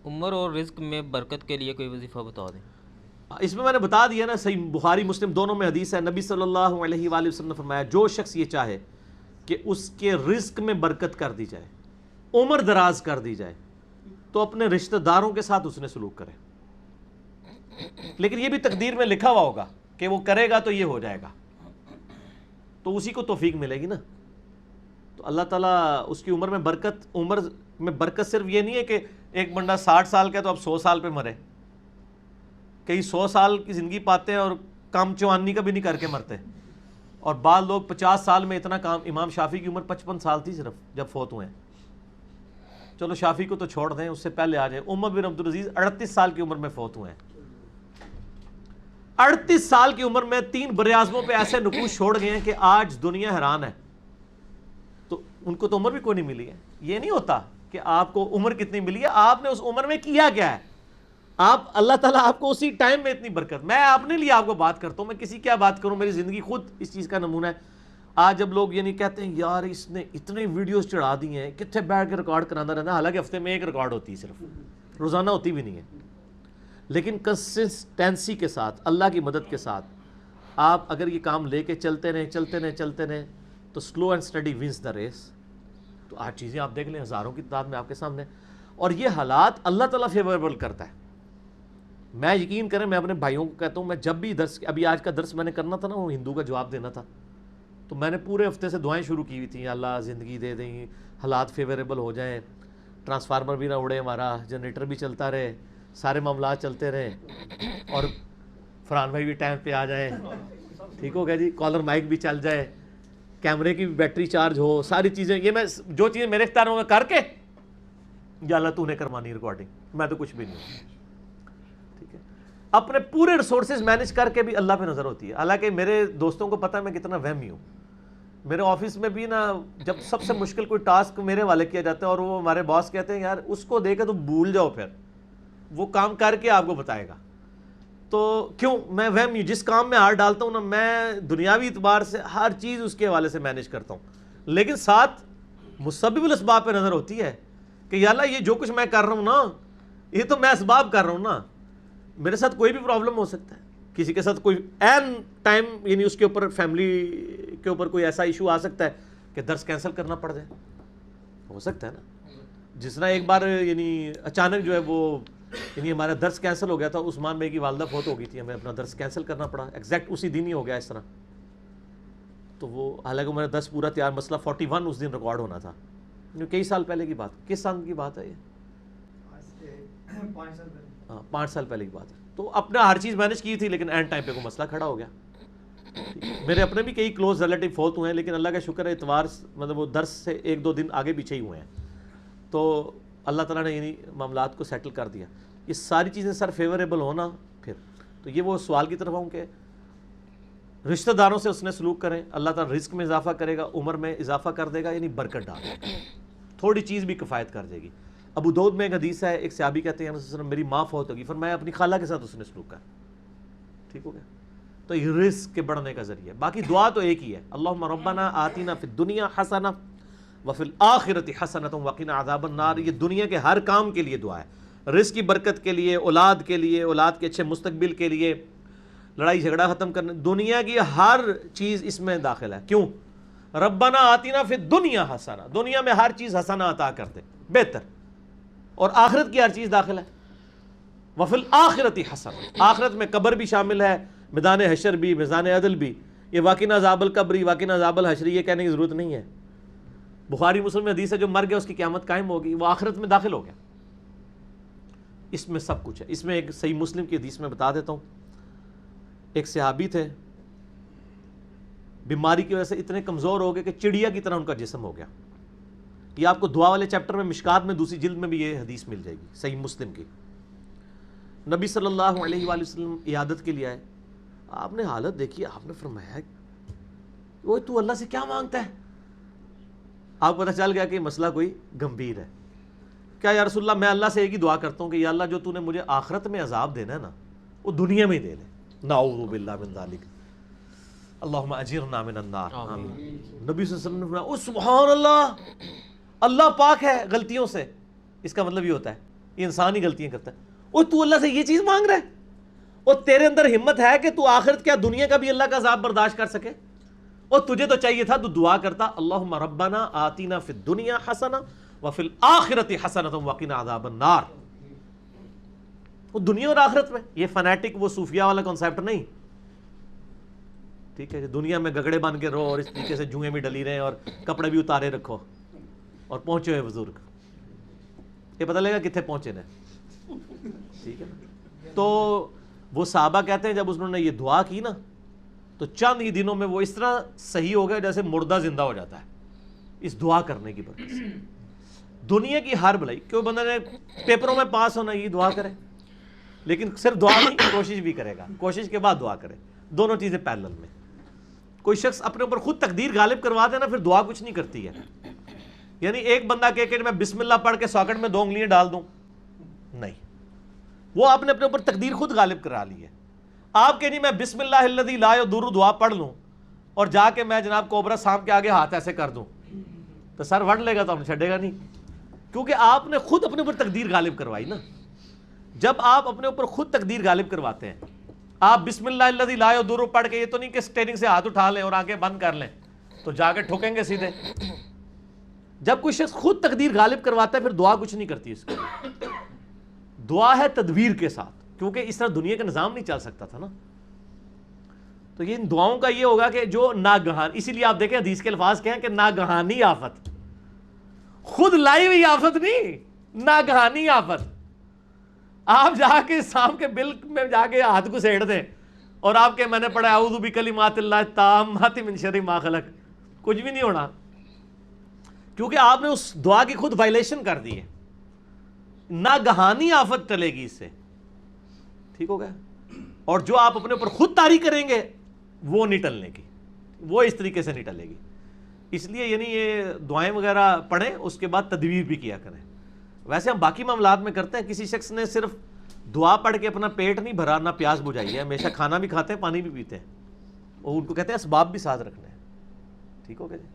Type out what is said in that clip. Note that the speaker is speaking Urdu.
عمر اور رزق میں برکت کے لیے کوئی وظیفہ بتا دیں۔ اس میں نے بتا دیا نا، صحیح بخاری مسلم دونوں میں حدیث ہے، نبی صلی اللہ علیہ وآلہ وسلم نے فرمایا جو شخص یہ چاہے کہ اس کے رزق میں برکت کر دی جائے، عمر دراز کر دی جائے، تو اپنے رشتہ داروں کے ساتھ اس نے سلوک کرے، لیکن یہ بھی تقدیر میں لکھا ہوا ہوگا کہ وہ کرے گا تو یہ ہو جائے گا، تو اسی کو توفیق ملے گی نا۔ تو اللہ تعالیٰ اس کی عمر میں برکت صرف یہ نہیں ہے کہ ایک بندہ 60 سال کا ہے تو اب 100 سال پہ مرے، کئی 100 سال کی زندگی پاتے ہیں اور کام چوانی کا بھی نہیں کر کے مرتے، اور بعض لوگ 50 سال میں اتنا کام، امام شافعی کی عمر 55 سال تھی صرف جب فوت ہوئے ہیں، چلو شافعی کو تو چھوڑ دیں، اس سے پہلے آ جائیں، عمر بن عبدالعزیز 38 سال کی عمر میں فوت ہوئے ہیں۔ 38 سال کی عمر میں 3 براعظموں پہ ایسے نقوش چھوڑ گئے ہیں کہ آج دنیا حیران ہے، تو ان کو تو عمر بھی کوئی نہیں ملی ہے۔ یہ نہیں ہوتا کہ آپ کو عمر کتنی ملی ہے، آپ نے اس عمر میں کیا کیا ہے، آپ اللہ تعالیٰ آپ کو اسی ٹائم میں اتنی برکت۔ میں اپنے لیے آپ کو بات کرتا ہوں، میں کسی کیا بات کروں، میری زندگی خود اس چیز کا نمونہ ہے۔ آج جب لوگ یعنی کہتے ہیں یار اس نے اتنے ویڈیوز چڑھا دی ہیں، کتنے بیٹھ کے ریکارڈ کرانا رہنا، حالانکہ ہفتے میں ایک ریکارڈ ہوتی ہے، صرف روزانہ ہوتی بھی نہیں ہے، لیکن کنسسٹنسی کے ساتھ، اللہ کی مدد کے ساتھ آپ اگر یہ کام لے کے چلتے رہیں تو slow and steady wins the race. تو آج چیزیں آپ دیکھ لیں، ہزاروں کی تعداد میں آپ کے سامنے، اور یہ حالات اللہ تعالیٰ فیوریبل کرتا ہے۔ میں یقین کریں، میں اپنے بھائیوں کو کہتا ہوں، میں جب بھی درس، ابھی آج کا درس میں نے کرنا تھا نا، وہ ہندو کا جواب دینا تھا، تو میں نے پورے ہفتے سے دعائیں شروع کی ہوئی تھیں، اللہ زندگی دے دیں، حالات فیوریبل ہو جائیں، ٹرانسفارمر بھی نہ اڑے ہمارا، جنریٹر بھی چلتا رہے، سارے معاملات چلتے رہیں، اور فرحان بھائی بھی ٹائم پہ آ جائیں، ٹھیک ہو گیا جی، کالر مائک بھی چل جائے، کیمرے کی بیٹری چارج ہو، ساری چیزیں، یہ میں جو چیزیں میرے اختیار میں کر کے، یا اللہ تو نے کرمانی ریکارڈنگ، میں تو کچھ بھی نہیں ہوں، ٹھیک ہے۔ اپنے پورے ریسورسز مینج کر کے بھی اللہ پہ نظر ہوتی ہے۔ حالانکہ میرے دوستوں کو پتہ ہے میں کتنا وہمی ہوں، میرے آفس میں بھی نا جب سب سے مشکل کوئی ٹاسک میرے والے کیا جاتا ہے اور وہ ہمارے باس کہتے ہیں یار اس کو دے کے تو بھول جاؤ، پھر وہ کام کر کے آپ کو بتائے گا، تو کیوں میں وہمی ہوں، جس کام میں ہاتھ ڈالتا ہوں نا، میں دنیاوی اعتبار سے ہر چیز اس کے حوالے سے مینج کرتا ہوں، لیکن ساتھ مسبب الاسباب پہ نظر ہوتی ہے کہ یا اللہ یہ جو کچھ میں کر رہا ہوں نا، یہ تو میں اسباب کر رہا ہوں نا، میرے ساتھ کوئی بھی پرابلم ہو سکتا ہے، کسی کے ساتھ کوئی این ٹائم یعنی اس کے اوپر فیملی کے اوپر کوئی ایسا ایشو آ سکتا ہے کہ درس کینسل کرنا پڑ جائے، ہو سکتا ہے نا۔ جس طرح ایک بار یعنی اچانک جو ہے وہ یعنی ہمارا درس کینسل ہو گیا تھا، عثمان بھائی کی والدہ فوت ہو گئی تھی، ہمیں اپنا درس کینسل کرنا پڑا، ایگزیکٹ اسی دن ہی ہو گیا اس طرح، تو وہ حالانکہ میرا درس پورا تیار، مسئلہ 41 اس دن ریکارڈ ہونا تھا، کئی سال پہلے کی بات، کس سال کی بات ہے یہ؟ 5 سال پہلے کی بات ہے۔ تو اپنا ہر چیز مینج کی تھی، لیکن اینڈ ٹائم پہ کوئی مسئلہ کھڑا ہو گیا۔ میرے اپنے بھی کئی کلوز ریلیٹیو فوت ہوئے ہیں، لیکن اللہ کا شکر ہے اتوار مطلب وہ درس سے 1-2 دن آگے پیچھے ہی ہوئے ہیں، تو اللہ تعالیٰ نے یعنی معاملات کو سیٹل کر دیا۔ یہ ساری چیزیں سر فیوریبل ہونا، پھر تو یہ وہ سوال کی طرف آؤں کہ رشتہ داروں سے اس نے سلوک کریں، اللہ تعالیٰ رزق میں اضافہ کرے گا، عمر میں اضافہ کر دے گا، یعنی برکت ڈال دے گا، تھوڑی چیز بھی کفایت کر دے گی۔ ابو داؤد میں ایک حدیث ہے، ایک صحابی کہتے ہیں میری ماں فوت ہوگی، فرمایا اپنی خالہ کے ساتھ اس نے سلوک کر، ٹھیک ہو گیا۔ تو یہ رزق کے بڑھنے کا ذریعہ ہے، باقی دعا تو ایک ہی ہے، اللہم ربنا آتنا فی الدنیا حسنہ وفی الآخرۃ حسنۃ وقنا عذاب النار۔ یہ دنیا کے ہر کام کے لیے دعا ہے، رزق کی برکت کے لیے، اولاد کے لیے، اولاد کے اچھے مستقبل کے لیے، لڑائی جھگڑا ختم کرنے، دنیا کی ہر چیز اس میں داخل ہے۔ کیوں؟ ربنا آتنا فی الدنیا حسنہ، دنیا میں ہر چیز حسنہ عطا کرتے، بہتر، اور آخرت کی ہر چیز داخل ہے، وفی الآخرۃ حسنہ، آخرت میں قبر بھی شامل ہے، میدان حشر بھی، میزان عدل بھی۔ یہ واقعہ عذاب القبری، واقعہ عذاب الحشری یہ کہنے کی ضرورت نہیں ہے، بخاری مسلم میں حدیث ہے جو مر گیا اس کی قیامت قائم ہوگی، وہ آخرت میں داخل ہو گیا، اس میں سب کچھ ہے۔ اس میں ایک صحیح مسلم کی حدیث میں بتا دیتا ہوں، ایک صحابی تھے، بیماری کی وجہ سے اتنے کمزور ہو گئے کہ چڑیا کی طرح ان کا جسم ہو گیا۔ یہ آپ کو دعا والے چیپٹر میں مشکات میں دوسری جلد میں بھی یہ حدیث مل جائے گی، صحیح مسلم کی۔ نبی صلی اللہ علیہ وآلہ وسلم عیادت کے لیے آئے، آپ نے حالت دیکھی، آپ نے فرمایا وہ تو اللہ سے کیا مانگتا ہے؟ آپ کو پتہ چل گیا کہ مسئلہ کوئی گمبھیر ہے۔ کیا یا رسول اللہ، میں اللہ سے ایک ہی دعا کرتا ہوں کہ یا اللہ جو تو نے مجھے آخرت میں عذاب دینا ہے نا وہ دنیا میں ہی دے لے، نعوذ باللہ من ذالک، اللہم اجرنا من النار، آمین۔ نبی صلی اللہ علیہ وسلم نے فرمایا او سبحان اللہ، اللہ پاک ہے غلطیوں سے، اس کا مطلب یہ ہوتا ہے یہ انسان ہی غلطیاں کرتا ہے. اور تو اللہ سے یہ چیز مانگ رہا ہے, اور تیرے اندر ہمت ہے کہ تو آخرت کیا دنیا کا بھی اللہ کا عذاب برداشت کر سکے؟ اور تجھے تو چاہیے تھا تو دعا کرتا اللہم ربنا آتینا فی الدنیا حسنہ وفی الآخرۃ حسنۃ وقنا عذاب النار. وہ دنیا اور آخرت میں, یہ فنیٹک وہ صوفیہ والا کنسیپٹ نہیں, ٹھیک ہے, کہ دنیا میں گگڑے بن کے رہو اور اس طریقے سے جوئیں بھی ڈلی رہے اور کپڑے بھی اتارے رکھو اور پہنچے ہوئے بزرگ, یہ پتہ لگا کتنے پہنچے نا, ٹھیک ہے نا. تو وہ صحابہ کہتے ہیں جب انہوں نے یہ دعا کی نا تو چند ہی دنوں میں وہ اس طرح صحیح ہو گیا جیسے مردہ زندہ ہو جاتا ہے اس دعا کرنے کی برکت سے. دنیا کی ہر بھلائی, کیوں بندہ نے پیپروں میں پاس ہونا یہ دعا کرے, لیکن صرف دعا نہیں, کوشش بھی کرے گا, کوشش کے بعد دعا کرے, دونوں چیزیں پیرلل میں. کوئی شخص اپنے اوپر خود تقدیر غالب کروا دے نا پھر دعا کچھ نہیں کرتی ہے. یعنی ایک بندہ کہے کہ میں بسم اللہ پڑھ کے ساکٹ میں 2 انگلیاں ڈال دوں, نہیں, وہ آپ نے اپنے اوپر تقدیر خود غالب کرا لی ہے. آپ کہ نہیں میں بسم اللہ الذی لا یضر دعا پڑھ لوں اور جا کے میں جناب کوبرا سانپ کے آگے ہاتھ ایسے کر دوں تو سر وڑ لے گا تو ہم چھڑے گا نہیں, کیونکہ آپ نے خود اپنے اوپر تقدیر غالب کروائی نا. جب آپ اپنے اوپر خود تقدیر غالب کرواتے ہیں, آپ بسم اللہ الذی لا یضر پڑھ کے, یہ تو نہیں کہ اسٹیئرنگ سے ہاتھ اٹھا لیں اور آنکھیں بند کر لیں تو جا کے ٹھوکیں گے سیدھے. جب کوئی شخص خود تقدیر غالب کرواتا ہے پھر دعا کچھ نہیں کرتی اس کے لیے. دعا ہے تدبیر کے ساتھ, کیونکہ اس طرح دنیا کا نظام نہیں چل سکتا تھا نا. تو یہ ان دعاؤں کا یہ ہوگا کہ جو ناگہان, اسی لیے آپ دیکھیں حدیث کے الفاظ کیا ہیں کہ ناگہانی آفت, خود لائی ہوئی آفت نہیں, ناگہانی آفت. آپ جا کے سانپ کے بل میں جا کے ہاتھ کو سیڑ دیں اور آپ کے میں نے پڑھا اعوذ بکلمات اللہ التامات من شر ما خلق, کچھ بھی نہیں ہونا, کیونکہ آپ نے اس دعا کی خود وائلیشن کر دی ہے. ناگہانی آفت ٹلے گی اس سے, ٹھیک ہو گیا. اور جو آپ اپنے اوپر خود طاری کریں گے وہ نہیں ٹلنے کی, وہ اس طریقے سے نہیں ٹلے گی. اس لیے یعنی یہ دعائیں وغیرہ پڑھیں, اس کے بعد تدبیر بھی کیا کریں. ویسے ہم باقی معاملات میں کرتے ہیں, کسی شخص نے صرف دعا پڑھ کے اپنا پیٹ نہیں بھرا نہ پیاس بجھائی ہے, ہمیشہ کھانا بھی کھاتے ہیں پانی بھی پیتے ہیں, اور ان کو کہتے ہیں اسباب بھی ساتھ رکھنے ہیں, ٹھیک ہو گیا جی.